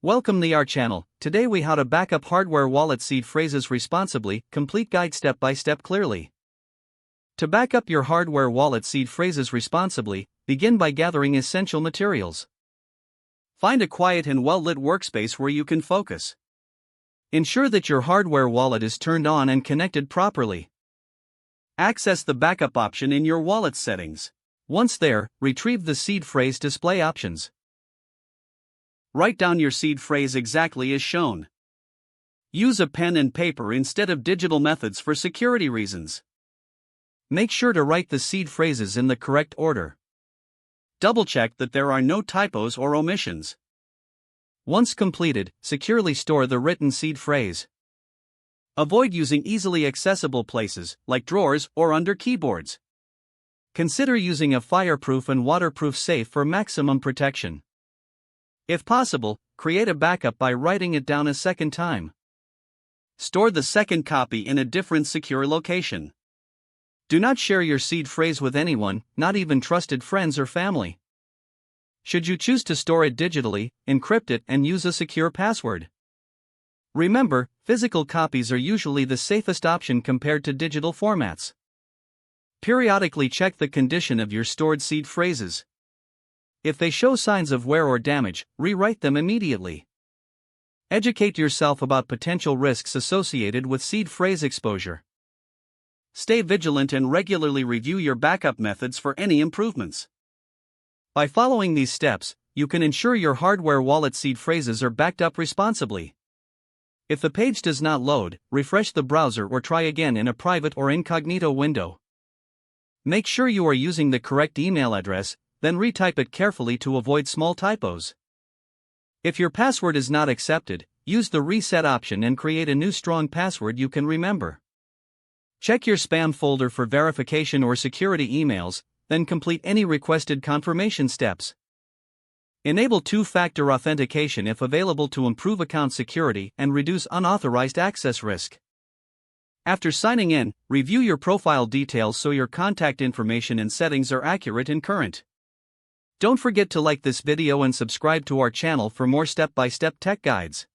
Welcome to our channel. Today we how to backup hardware wallet seed phrases responsibly, complete guide step by step clearly. To backup your hardware wallet seed phrases responsibly, begin by gathering essential materials. Find a quiet and well-lit workspace where you can focus. Ensure that your hardware wallet is turned on and connected properly. Access the backup option in your wallet settings. Once there, retrieve the seed phrase display options. Write down your seed phrase exactly as shown. Use a pen and paper instead of digital methods for security reasons. Make sure to write the seed phrases in the correct order. Double-check that there are no typos or omissions. Once completed, securely store the written seed phrase. Avoid using easily accessible places, like drawers or under keyboards. Consider using a fireproof and waterproof safe for maximum protection. If possible, create a backup by writing it down a second time. Store the second copy in a different secure location. Do not share your seed phrase with anyone, not even trusted friends or family. Should you choose to store it digitally, encrypt it and use a secure password. Remember, physical copies are usually the safest option compared to digital formats. Periodically check the condition of your stored seed phrases. If they show signs of wear or damage, rewrite them immediately. Educate yourself about potential risks associated with seed phrase exposure. Stay vigilant and regularly review your backup methods for any improvements. By following these steps, you can ensure your hardware wallet seed phrases are backed up responsibly. If the page does not load, refresh the browser or try again in a private or incognito window. Make sure you are using the correct email address, then retype it carefully to avoid small typos. If your password is not accepted, use the reset option and create a new strong password you can remember. Check your spam folder for verification or security emails, then complete any requested confirmation steps. Enable two-factor authentication if available to improve account security and reduce unauthorized access risk. After signing in, review your profile details so your contact information and settings are accurate and current. Don't forget to like this video and subscribe to our channel for more step-by-step tech guides.